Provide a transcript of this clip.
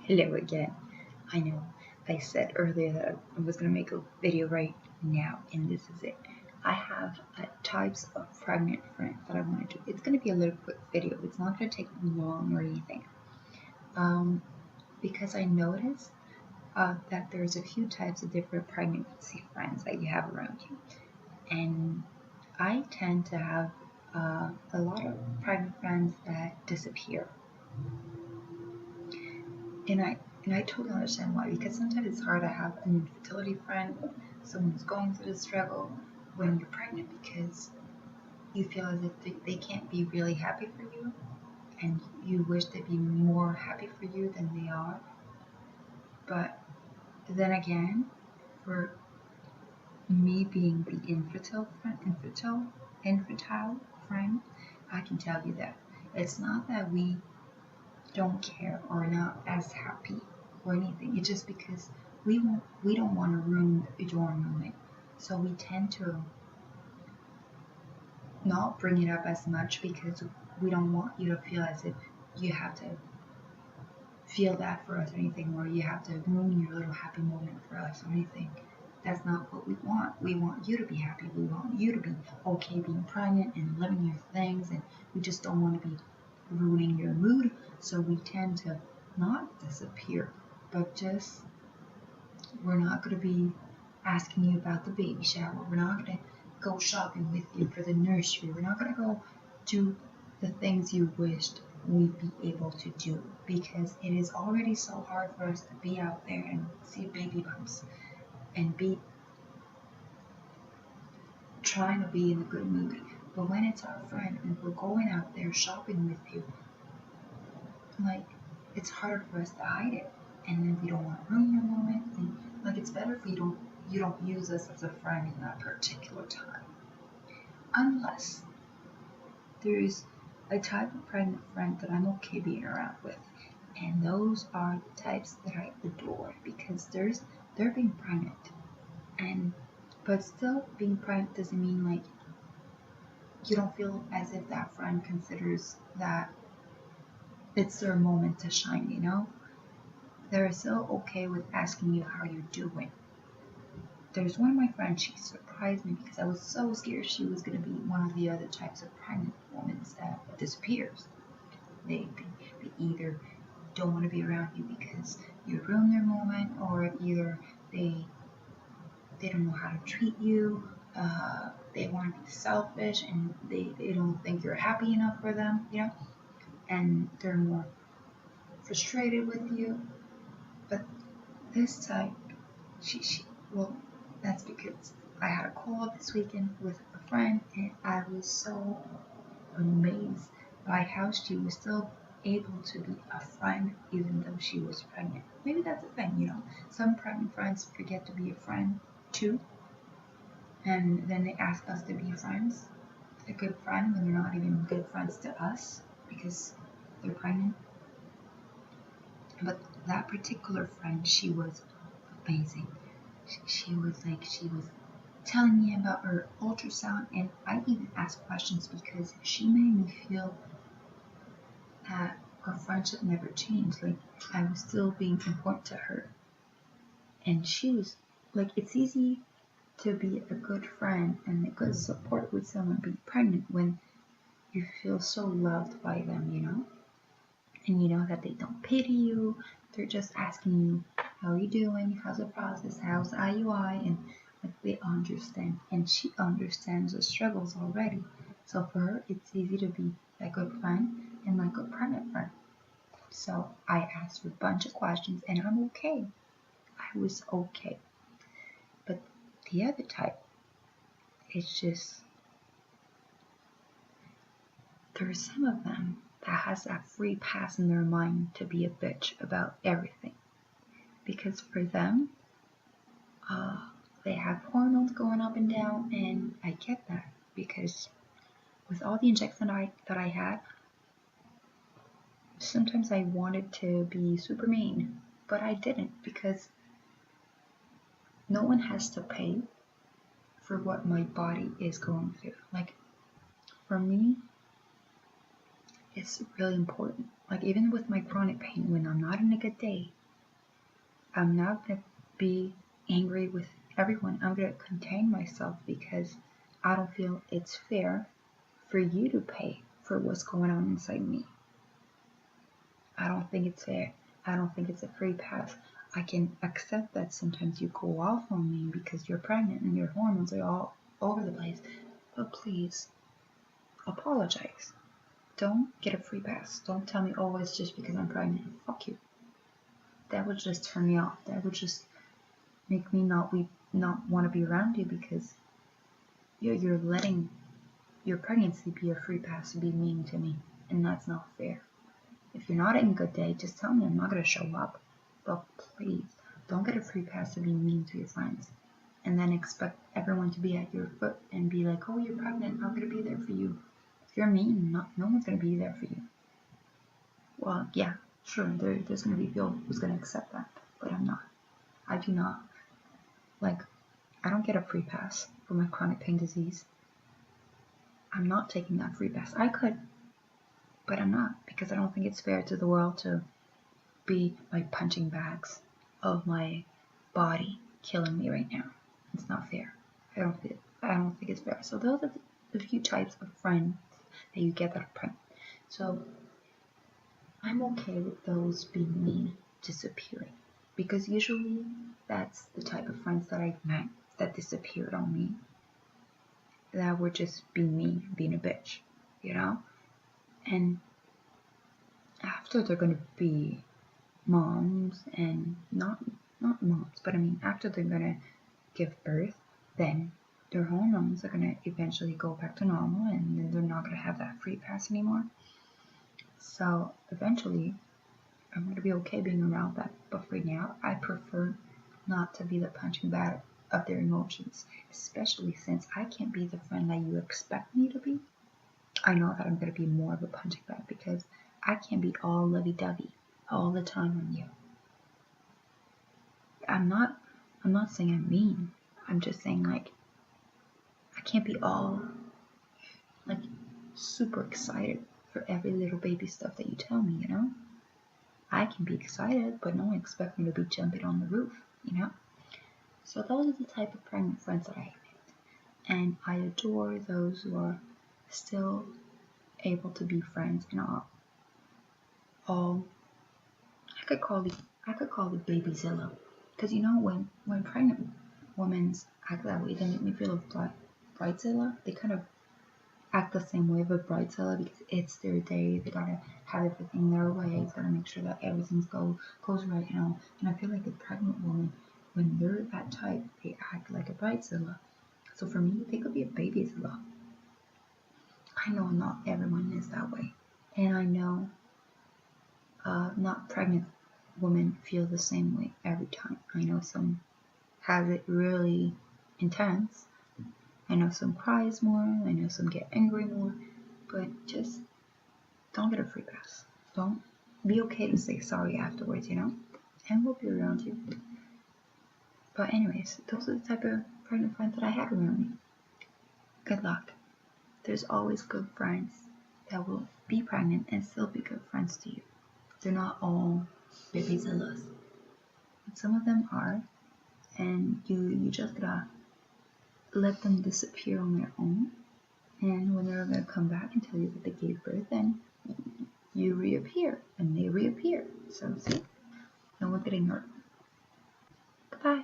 Hello again. I know I said earlier that I was going to make a video right now, and this is it. I have types of pregnant friends that I want to do. It's going to be a little quick video. It's not going to take long or anything. Because I noticed that there's a few types of different pregnancy friends that you have around you. And I tend to have a lot of pregnant friends that disappear. And I totally understand why, because sometimes it's hard to have an infertility friend, someone who's going through the struggle when you're pregnant, because you feel as if they can't be really happy for you, and you wish they'd be more happy for you than they are. But then again, for me being the infantile friend, I can tell you that it's not that we don't care or not as happy or anything. It's just because we don't want to ruin your moment. So we tend to not bring it up as much because we don't want you to feel as if you have to feel that for us or anything, or you have to ruin your little happy moment for us or anything. That's not what we want. We want you to be happy. We want you to be okay being pregnant and living your things, and we just don't want to be ruining your mood. So we tend to not disappear, but just we're not going to be asking you about the baby shower. We're not going to go shopping with you for the nursery. We're not going to go do the things you wished we'd be able to do, because it is already so hard for us to be out there and see baby bumps and be trying to be in a good mood. But when it's our friend and we're going out there shopping with you, like, it's harder for us to hide it, and then we don't want to ruin your moment. And like, it's better if you don't use us as a friend in that particular time, unless there is a type of pregnant friend that I'm okay being around with, and those are the types that I adore, because they're being pregnant, and but still being pregnant doesn't mean like you don't feel as if that friend considers that it's their moment to shine, you know? They're so okay with asking you how you're doing. There's one of my friends, she surprised me because I was so scared she was going to be one of the other types of pregnant women that disappears. They either don't want to be around you because you ruin their moment, or either they don't know how to treat you. They want to be selfish, and they don't think you're happy enough for them, you know? And they're more frustrated with you. But this type, well, that's because I had a call this weekend with a friend, and I was so amazed by how she was still able to be a friend even though she was pregnant. Maybe that's a thing, you know. Some pregnant friends forget to be a friend too, and then they ask us to be friends, a good friend, when they're not even good friends to us because they're pregnant. But that particular friend, she was amazing. She was telling me about her ultrasound, and I even asked questions because she made me feel that our friendship never changed. Like, I was still being important to her. And she was like, it's easy to be a good friend and a good support with someone being pregnant when you feel so loved by them, you know? And you know that they don't pity you, they're just asking you, how are you doing? How's the process? How's IUI? And like, they understand. And she understands the struggles already. So for her, it's easy to be a good friend and like a pregnant friend. So I asked her a bunch of questions, and I'm okay. I was okay. But the other type, it's just, there's some of them that has that free pass in their mind to be a bitch about everything. Because for them, uh, they have hormones going up and down, and I get that because with all the injections that I had, sometimes I wanted to be super mean, but I didn't, because no one has to pay for what my body is going through. Like, for me, It's really important. Like even with my chronic pain, when I'm not in a good day, I'm not gonna be angry with everyone. I'm gonna contain myself because I don't feel it's fair for you to pay for what's going on inside me. I don't think it's fair. I don't think it's a free pass. I can accept that sometimes you go off on me because you're pregnant and your hormones are all over the place. But please, apologize. Don't get a free pass. Don't tell me, oh, it's just because I'm pregnant. Fuck you. That would just turn me off. That would just make me not want to be around you because you're letting your pregnancy be a free pass to be mean to me, and that's not fair. If you're not in a good day, just tell me. I'm not gonna show up. But please, don't get a free pass to be mean to your friends, and then expect everyone to be at your foot and be like, oh, you're pregnant. I'm gonna be there for you. If you're mean, no one's gonna be there for you. Well, yeah, sure, there's gonna be people who's gonna accept that, but I'm not. I do not. Like, I don't get a free pass for my chronic pain disease. I'm not taking that free pass. I could, but I'm not, because I don't think it's fair to the world to be like punching bags of my body killing me right now. It's not fair. I don't think it's fair. So those are the few types of friends that you get that are pregnant. So I'm okay with those being mean, disappearing, because usually that's the type of friends that I've met that disappeared on me, that were just being mean, being a bitch, you know? And after they're gonna be moms, and not moms, but I mean after they're gonna give birth, then their hormones are gonna eventually go back to normal, and then they're not gonna have that free pass anymore. So eventually I'm gonna be okay being around that, but for now I prefer not to be the punching bag of their emotions, especially since I can't be the friend that you expect me to be. I know that I'm gonna be more of a punching bag because I can't be all lovey-dovey all the time on you. I'm not saying I'm mean. I'm just saying, like, I can't be all like super excited for every little baby stuff that you tell me, you know? I can be excited, but no one expects me to be jumping on the roof, you know? So those are the type of pregnant friends that I have. And I adore those who are still able to be friends and all I could call the babyzilla. Because you know when pregnant women act that way, they make me feel like bridezilla. They kind of act the same way with bridezilla because it's their day. They gotta have everything their way. They gotta make sure that everything goes right, you know. And I feel like a pregnant woman, when they're that type, they act like a bridezilla. So for me, they could be a babyzilla. I know not everyone is that way, and I know not pregnant women feel the same way every time. I know some have it really intense. I know some cries more. I know some get angry more. But just don't get a free pass. Don't be okay to say sorry afterwards, you know? And we'll be around you. But anyways, those are the type of pregnant friends that I had around me. Good luck. There's always good friends that will be pregnant and still be good friends to you. They're not all babyzillas. Some of them are, and you just gotta let them disappear on their own. And when they're gonna come back and tell you that they gave birth, then you reappear, and they reappear. So see, no one's getting hurt. Goodbye.